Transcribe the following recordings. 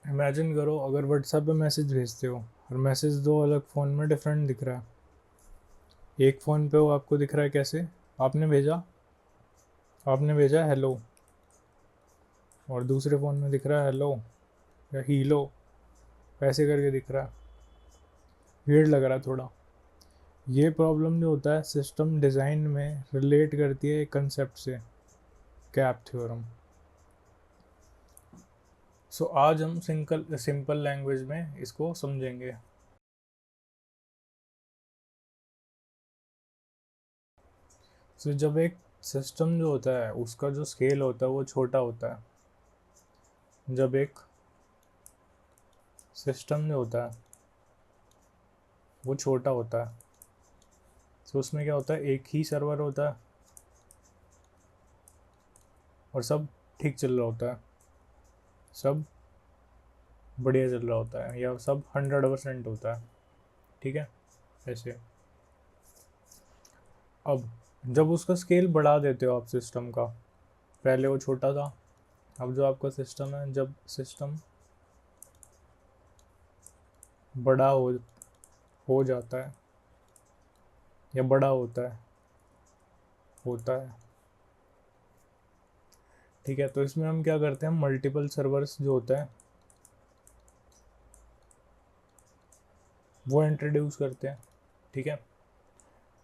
Imagine करो अगर WhatsApp पे मैसेज भेजते हो और मैसेज दो अलग फ़ोन में डिफरेंट दिख रहा है। एक फ़ोन पे वो आपको दिख रहा है कैसे, आपने भेजा आपने भेजा हेलो, और दूसरे फ़ोन में दिख रहा है हेलो या हीलो, ऐसे करके दिख रहा है। वियर्ड लग रहा है थोड़ा। ये प्रॉब्लम जो होता है सिस्टम डिज़ाइन में रिलेट करती है एक कंसेप्ट से, गैप थ्योरम। सो आज हम सिंपल लैंग्वेज में इसको समझेंगे। सो जब एक सिस्टम जो होता है उसका जो स्केल होता है वो छोटा होता है। जब एक सिस्टम जो होता है वो छोटा होता है तो उसमें क्या होता है, एक ही सर्वर होता है और सब ठीक चल रहा होता है, सब बढ़िया चल रहा होता है, या सब 100% होता है। ठीक है, ऐसे। अब जब उसका स्केल बढ़ा देते हो आप सिस्टम का, पहले वो छोटा था, अब जो आपका सिस्टम है, जब सिस्टम बड़ा हो जाता है या बड़ा होता है। ठीक है, तो इसमें हम क्या करते हैं, मल्टीपल सर्वर्स जो होते हैं वो इंट्रोड्यूस करते हैं। ठीक है,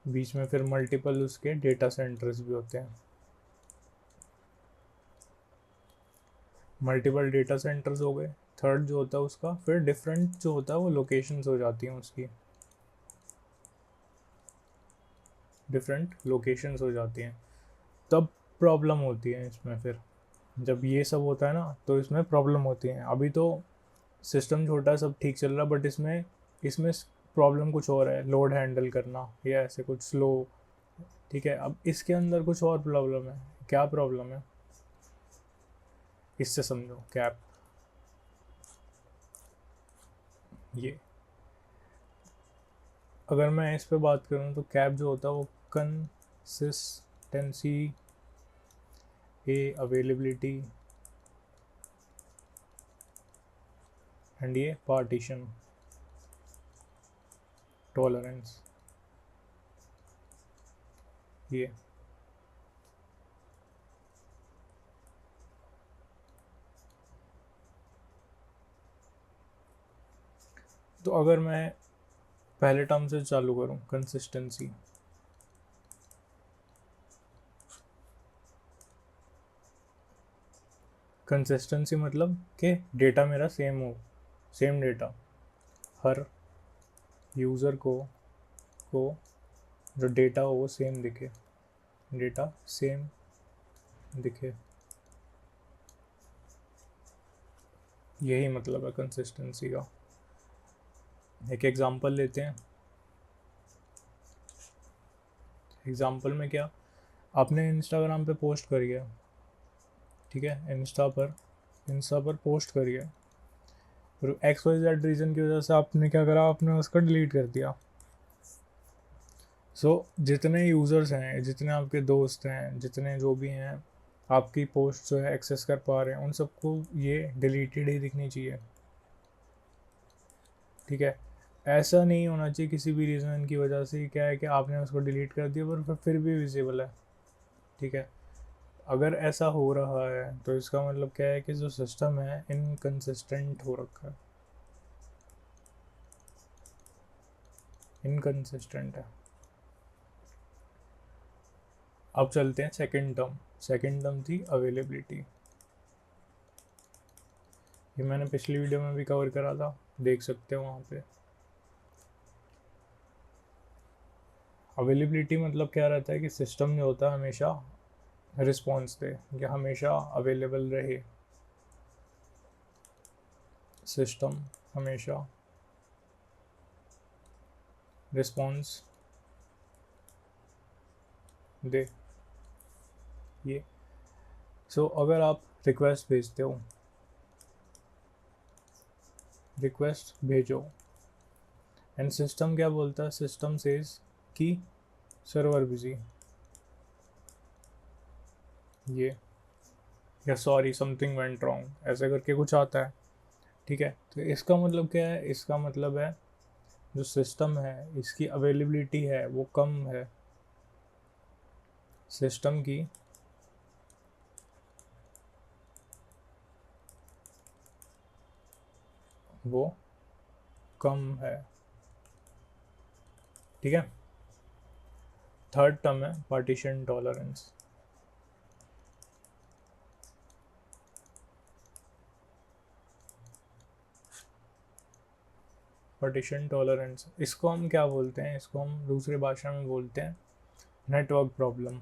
बीच में फिर मल्टीपल उसके डेटा सेंटर्स भी होते हैं। मल्टीपल डेटा सेंटर्स हो गए। थर्ड जो होता है उसका फिर डिफरेंट जो होता है वो लोकेशंस हो जाती हैं उसकी, डिफरेंट लोकेशंस हो जाती हैं। तब प्रॉब्लम होती है इसमें फिर, जब ये सब होता है ना तो इसमें प्रॉब्लम होती है। अभी तो सिस्टम छोटा है, सब ठीक चल रहा है, बट इसमें इसमें प्रॉब्लम कुछ और है, लोड हैंडल करना या ऐसे कुछ स्लो। ठीक है, अब इसके अंदर कुछ और प्रॉब्लम है। क्या प्रॉब्लम है, इससे समझो। कैप, ये अगर मैं इस पे बात करूँ तो कैप जो होता है वो कंसिस्टेंसी, ए अवेलेबिलिटी, एंड ये पार्टीशन टॉलरेंस, ये तो अगर मैं पहले टर्म से चालू करूँ, कंसिस्टेंसी। कंसिस्टेंसी मतलब कि डेटा मेरा सेम हो, सेम डेटा हर यूज़र को जो डेटा हो वो सेम दिखे, डेटा सेम दिखे, यही मतलब है कंसिस्टेंसी का। एक एग्जांपल लेते हैं। एग्जांपल में क्या, आपने इंस्टाग्राम पे पोस्ट करी है। ठीक है, इंस्टा पर पोस्ट करी है, फिर एक्स वाई जेड रीज़न की वजह से आपने क्या करा, आपने उसका डिलीट कर दिया। सो जितने यूज़र्स हैं, जितने आपके दोस्त हैं, जितने जो भी हैं आपकी पोस्ट जो है एक्सेस कर पा रहे हैं, उन सबको ये डिलीटेड ही दिखनी चाहिए। ठीक है, ऐसा नहीं होना चाहिए किसी भी रीज़न की वजह से क्या है कि आपने उसको डिलीट कर दिया पर फिर भी विजिबल है। ठीक है, अगर ऐसा हो रहा है तो इसका मतलब क्या है कि जो सिस्टम है इनकंसिस्टेंट हो रखा है, इनकंसिस्टेंट है। अब चलते हैं सेकंड टर्म। सेकंड टर्म थी अवेलेबिलिटी। ये मैंने पिछली वीडियो में भी कवर करा था, देख सकते हो वहाँ पे। अवेलेबिलिटी मतलब क्या रहता है कि सिस्टम जो होता है हमेशा रिस्पॉन्स दे या हमेशा अवेलेबल रहे। सिस्टम हमेशा रिस्पॉन्स दे, ये। सो अगर आप रिक्वेस्ट भेजते हो, रिक्वेस्ट भेजो, एंड सिस्टम क्या बोलता है, सिस्टम सेज कि सर्वर बिजी, ये, या सॉरी समथिंग वेंट रॉन्ग, ऐसे करके कुछ आता है। ठीक है, तो इसका मतलब क्या है, इसका मतलब है जो सिस्टम है इसकी अवेलेबिलिटी है वो कम है, सिस्टम की वो कम है। ठीक है, थर्ड टर्म है पार्टीशन टॉलरेंस। पार्टीशन टॉलरेंस, इसको हम क्या बोलते हैं, इसको हम दूसरी भाषा में बोलते हैं नेटवर्क प्रॉब्लम।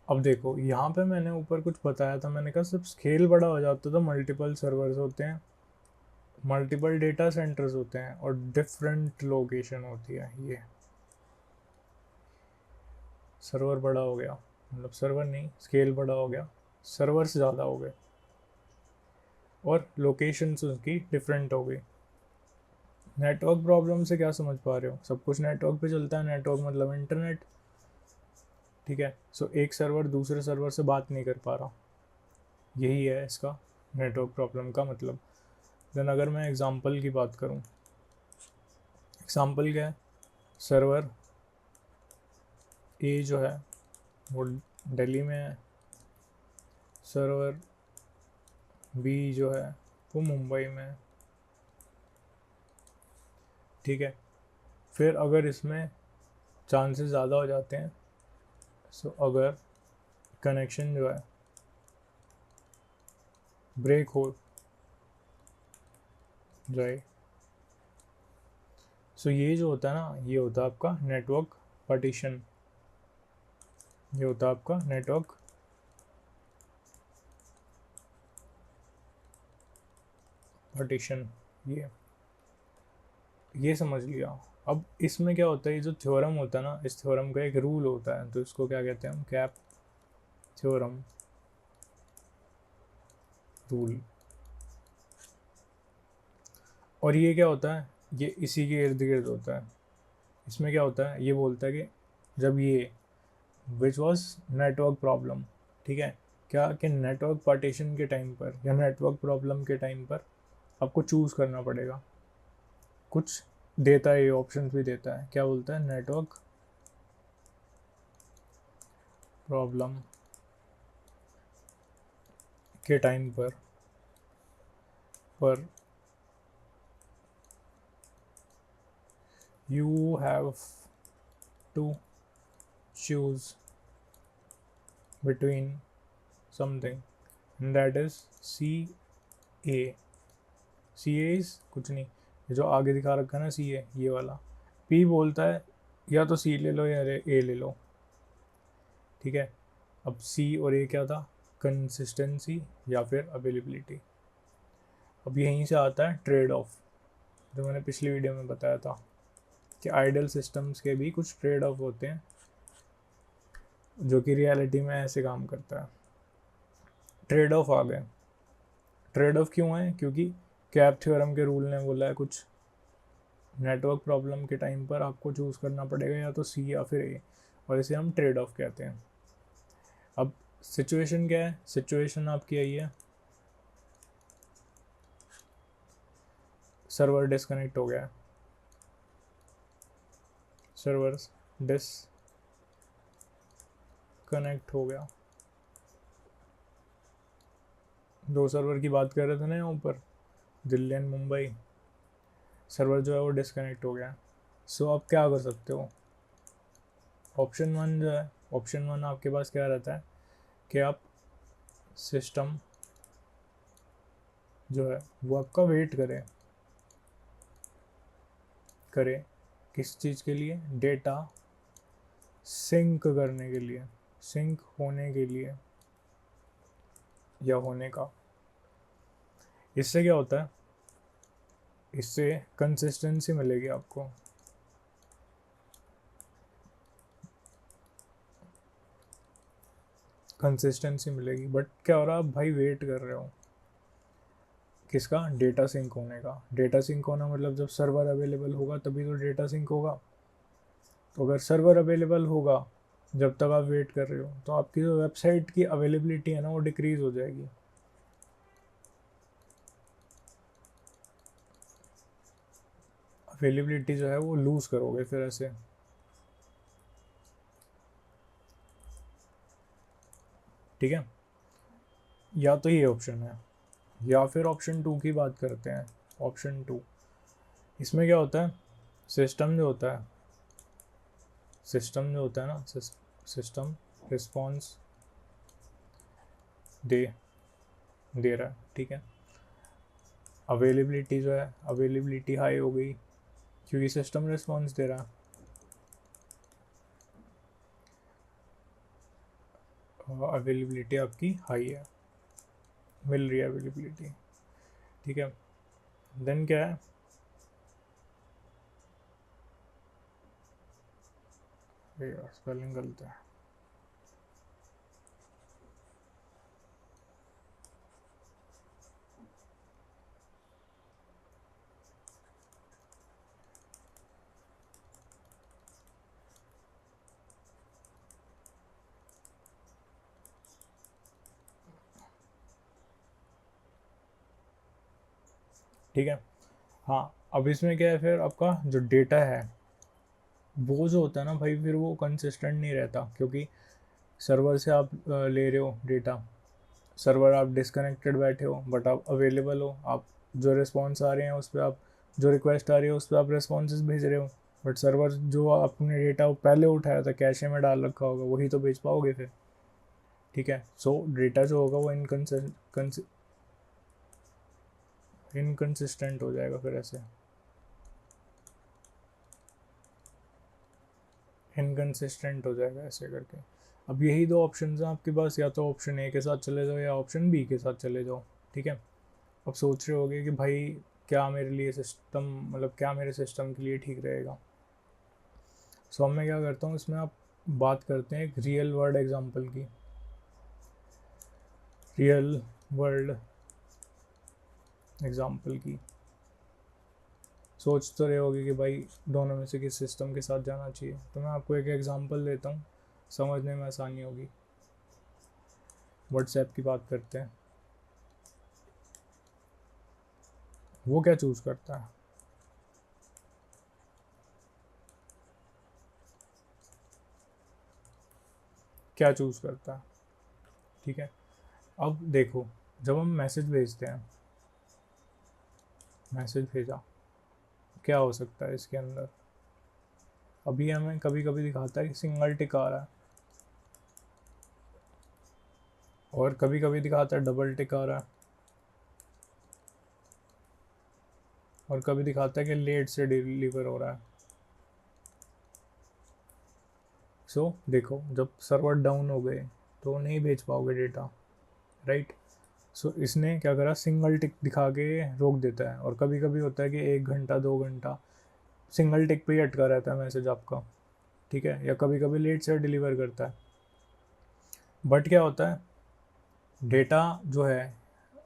अब देखो यहाँ पे मैंने ऊपर कुछ बताया था, मैंने कहा जब स्केल बड़ा हो जाता है तो मल्टीपल सर्वर्स होते हैं, मल्टीपल डेटा सेंटर्स होते हैं और डिफरेंट लोकेशन होती है। ये सर्वर बड़ा हो गया, मतलब सर्वर नहीं, स्केल बड़ा हो गया, सर्वर्स ज़्यादा हो गए और लोकेशंस उसकी डिफरेंट हो गई। नेटवर्क प्रॉब्लम से क्या समझ पा रहे हो, सब कुछ नेटवर्क पे चलता है, नेटवर्क मतलब इंटरनेट। ठीक है, सो एक सर्वर दूसरे सर्वर से बात नहीं कर पा रहा, यही है इसका नेटवर्क प्रॉब्लम का मतलब। देन अगर मैं एग्जांपल की बात करूं, एग्जांपल क्या है, सर्वर ए जो है वो दिल्ली में है, सर्वर बी जो है वो मुंबई में है। ठीक है, फिर अगर इसमें चांसेस ज़्यादा हो जाते हैं, सो अगर कनेक्शन जो है ब्रेक हो जाए, सो ये जो होता है ना, ये होता है आपका नेटवर्क पार्टीशन, ये होता है आपका नेटवर्क पार्टीशन। ये समझ लिया। अब इसमें क्या होता है, ये जो थ्योरम होता है ना, इस थ्योरम का एक रूल होता है, तो इसको क्या कहते हैं हम, कैप थ्योरम रूल। और ये क्या होता है, ये इसी के इर्द गिर्द होता है। इसमें क्या होता है, ये बोलता है कि जब ये विच वॉज नेटवर्क प्रॉब्लम, ठीक है, क्या कि नेटवर्क पार्टीशन के टाइम पर या नेटवर्क प्रॉब्लम के टाइम पर आपको चूज़ करना पड़ेगा, कुछ देता है, ये ऑप्शन भी देता है, क्या बोलता है, नेटवर्क प्रॉब्लम के टाइम पर you have to choose between something and that is CA। CA is कुछ नहीं, ये जो आगे दिखा रखा है ना CA, ये वाला। P बोलता है या तो C ले लो या A ले लो। ठीक है, अब C और A क्या था, कंसिस्टेंसी या फिर अवेलेबिलिटी। अब यहीं से आता है ट्रेड ऑफ, जो मैंने पिछली वीडियो में बताया था कि आइडल सिस्टम्स के भी कुछ ट्रेड ऑफ होते हैं जो कि रियलिटी में ऐसे काम करता है। ट्रेड ऑफ आ गए, ट्रेड ऑफ क्यों है, क्योंकि कैप थ्योरम के रूल ने बोला है कुछ नेटवर्क प्रॉब्लम के टाइम पर आपको चूज़ करना पड़ेगा या तो सी या फिर ए, और इसे हम ट्रेड ऑफ कहते हैं। अब सिचुएशन क्या है, सिचुएशन आपकी आई है, सर्वर डिस्कनेक्ट हो गया है, सर्वर डिस्कनेक्ट हो गया। दो सर्वर की बात कर रहे थे ना यहाँ ऊपर, दिल्ली एंड मुंबई, सर्वर जो है वो डिस्कनेक्ट हो गया। सो आप क्या कर सकते हो, ऑप्शन वन जो है, ऑप्शन वन आपके पास क्या रहता है कि आप सिस्टम जो है वो आपका वेट करे किस चीज़ के लिए, डेटा सिंक करने के लिए, सिंक होने के लिए या होने का। इससे क्या होता है, इससे कंसिस्टेंसी मिलेगी आपको, कंसिस्टेंसी मिलेगी। बट क्या हो रहा है, आप भाई वेट कर रहे हो किसका, डेटा सिंक होने का। डेटा सिंक होना मतलब जब सर्वर अवेलेबल होगा तभी तो डेटा सिंक होगा। तो अगर सर्वर अवेलेबल होगा जब तक आप वेट कर रहे हो तो आपकी जो वेबसाइट की अवेलेबिलिटी है ना वो डिक्रीज हो जाएगी। अवेलेबिलिटी जो है वो लूज करोगे फिर ऐसे। ठीक है, या तो ये ऑप्शन है, या फिर ऑप्शन 2 की बात करते हैं। ऑप्शन 2, इसमें क्या होता है, सिस्टम जो होता है, सिस्टम जो होता है ना, सिस्टम रिस्पॉन्स दे दे रहा है। ठीक है, अवेलेबिलिटी जो है, अवेलेबिलिटी हाई हो गई क्योंकि सिस्टम रिस्पॉन्स दे रहा है। अवेलेबिलिटी आपकी हाई है, मिल रही है अवेलेबिलिटी। ठीक है, देन क्या है, स्पेलिंग गलत है। ठीक है, हाँ, अब इसमें क्या है, फिर आपका जो डेटा है वो जो होता है ना भाई, फिर वो कंसिस्टेंट नहीं रहता, क्योंकि सर्वर से आप ले रहे हो डेटा, सर्वर आप डिसकनेक्टेड बैठे हो बट आप अवेलेबल हो, आप जो रिस्पॉन्स आ रहे हैं उस पर आप, जो रिक्वेस्ट आ रही है उस पर आप रिस्पॉन्सेज भेज रहे हो, बट सर्वर जो आपने डेटा पहले उठाया था कैशे में डाल रखा होगा वही तो भेज पाओगे फिर। ठीक है, सो डेटा जो होगा वो इनकन्सिस्टेंट हो जाएगा फिर ऐसे, इनकन्सिस्टेंट हो जाएगा ऐसे करके। अब यही दो ऑप्शन हैं आपके पास, या तो ऑप्शन ए के साथ चले जाओ या ऑप्शन बी के साथ चले जाओ। ठीक है, अब सोच रहे होगे कि भाई क्या मेरे लिए सिस्टम, मतलब क्या मेरे सिस्टम के लिए ठीक रहेगा। सो अब मैं क्या करता हूँ, इसमें आप बात करते हैं एक रियल वर्ल्ड एग्जांपल की। रियल वर्ल्ड एग्जांपल की सोच तो रहे होगे कि भाई दोनों में से किस सिस्टम के साथ जाना चाहिए, तो मैं आपको एक एग्जांपल देता हूँ, समझने में आसानी होगी। व्हाट्सएप की बात करते हैं, वो क्या चूज़ करता है, क्या चूज़ करता है। ठीक है, अब देखो, जब हम मैसेज भेजते हैं, मैसेज भेजा, क्या हो सकता है इसके अंदर, अभी हमें कभी कभी दिखाता है कि सिंगल टिक आ रहा है, और कभी कभी दिखाता है डबल टिक आ रहा है, और कभी दिखाता है कि लेट से डिलीवर हो रहा है। सो देखो, जब सर्वर डाउन हो गए तो नहीं भेज पाओगे डेटा, राइट। सो इसने क्या करा, सिंगल टिक दिखा के रोक देता है, और कभी कभी होता है कि 1 घंटा 2 घंटा सिंगल टिक पे ही अटका रहता है मैसेज आपका। ठीक है, या कभी कभी लेट से डिलीवर करता है। बट क्या होता है, डेटा जो है,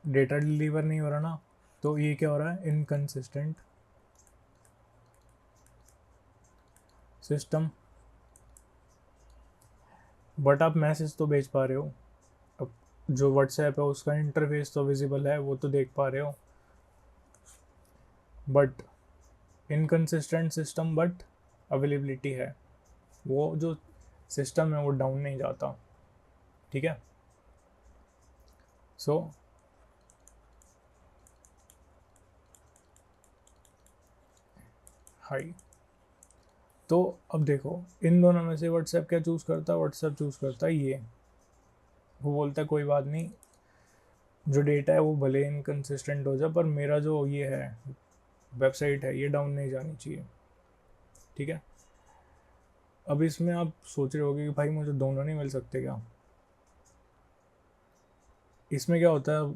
डेटा डिलीवर नहीं हो रहा ना, तो ये क्या हो रहा है, इनकन्सिस्टेंट सिस्टम। बट आप मैसेज तो भेज पा रहे हो, अब जो व्हाट्सएप है उसका इंटरफेस तो विजिबल है, वो तो देख पा रहे हो। But inconsistent system, but availability है, वो जो सिस्टम है वो डाउन नहीं जाता। ठीक है, सो हाई। तो अब देखो, इन दोनों में से व्हाट्सएप क्या चूज़ करता है, व्हाट्सएप चूज़ करता है ये, वो बोलता है कोई बात नहीं, जो डेटा है वो भले इनकन्सिस्टेंट हो जाए पर मेरा जो ये है वेबसाइट है ये डाउन नहीं जानी चाहिए। ठीक है, अब इसमें आप सोच रहे होगे कि भाई मुझे दोनों नहीं मिल सकते क्या। इसमें क्या होता है,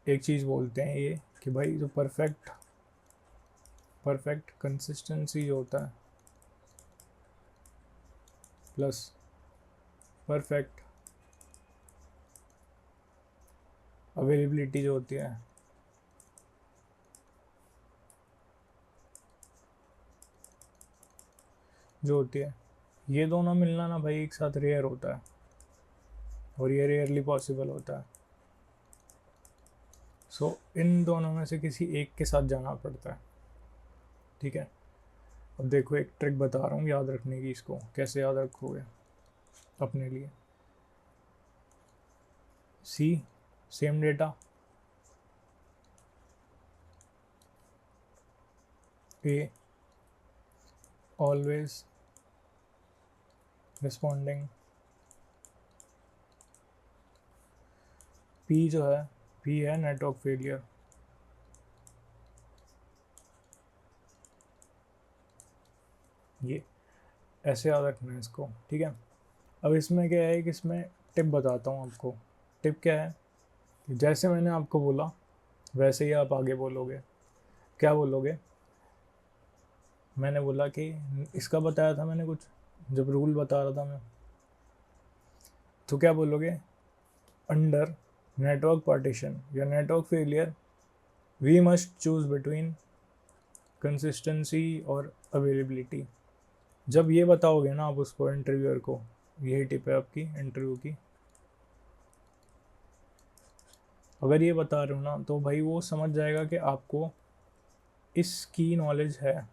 एक चीज़ बोलते हैं ये कि भाई जो परफेक्ट परफेक्ट कंसिस्टेंसी जो होता है प्लस परफेक्ट अवेलेबिलिटी जो होती है, जो होती है ये दोनों मिलना ना भाई एक साथ रेयर होता है, और ये रेयरली पॉसिबल होता है। सो इन दोनों में से किसी एक के साथ जाना पड़ता है, ठीक है। अब देखो एक ट्रिक बता रहा हूँ याद रखने की, इसको कैसे याद रखोगे अपने लिए। सी same data, a always responding, P जो है, पी है नेटवर्क फेलियर। ये ऐसे याद रखना है इसको, ठीक है। अब इसमें क्या है कि इसमें टिप बताता हूँ आपको। टिप क्या है कि जैसे मैंने आपको बोला वैसे ही आप आगे बोलोगे। क्या बोलोगे? मैंने बोला कि इसका बताया था मैंने कुछ, जब रूल बता रहा था मैं, तो क्या बोलोगे? अंडर नेटवर्क पार्टीशन या network failure we must choose between consistency और अवेलेबिलिटी। जब ये बताओगे ना आप उसको, इंटरव्यूअर को, यही टिप है आपकी इंटरव्यू की, अगर ये बता रहे हो ना तो भाई वो समझ जाएगा कि आपको इसकी नॉलेज है,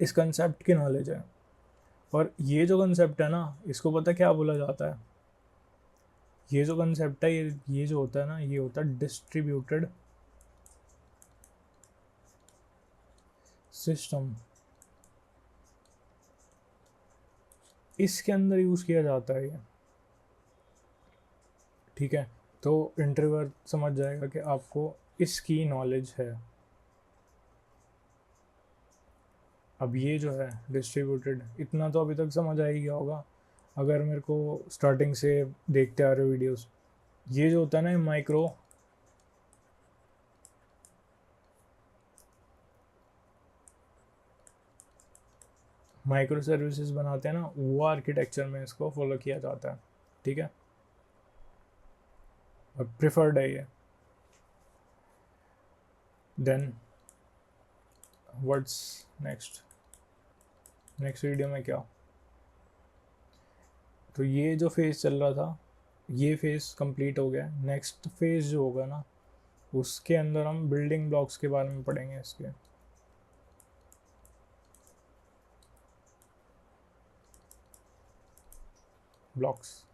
इस कंसेप्ट की नॉलेज है। और ये जो कंसेप्ट है ना, इसको पता क्या बोला जाता है? ये जो कंसेप्ट है, ये जो होता है ना, ये होता है डिस्ट्रीब्यूटेड सिस्टम। इसके अंदर यूज़ किया जाता है ये, ठीक है। तो इंटरव्यूअर समझ जाएगा कि आपको इसकी नॉलेज है। अब ये जो है डिस्ट्रीब्यूटेड, इतना तो अभी तक समझ आ ही गया होगा अगर मेरे को स्टार्टिंग से देखते आ रहे हो वीडियोस। ये जो होता है ना माइक्रो सर्विसेज बनाते हैं ना, वो आर्किटेक्चर में इसको फॉलो किया जाता है, ठीक है। और प्रिफर्ड है ये। Then what's next, next video में क्या, तो ये जो फेज़ चल रहा था, ये फेज़ कंप्लीट हो गया। नेक्स्ट फेज़ जो होगा ना, उसके अंदर हम बिल्डिंग ब्लॉक्स के बारे में पढ़ेंगे। इसके ब्लॉक्स,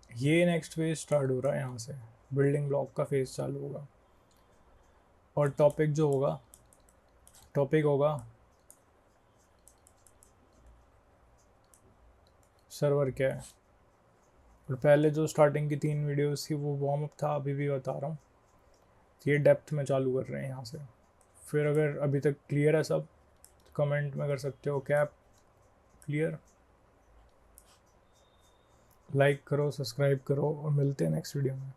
ये नेक्स्ट फेज स्टार्ट हो रहा है, यहाँ से बिल्डिंग ब्लॉक का फेज चालू होगा। और टॉपिक जो होगा, टॉपिक होगा सर्वर क्या है। और पहले जो स्टार्टिंग की 3 वीडियोस थी वो वार्म अप था, अभी भी बता रहा हूँ। ये डेप्थ में चालू कर रहे हैं यहाँ से। फिर अगर अभी तक क्लियर है सब, तो कमेंट में कर सकते हो कैप क्लियर। लाइक करो, सब्सक्राइब करो, और मिलते हैं नेक्स्ट वीडियो में।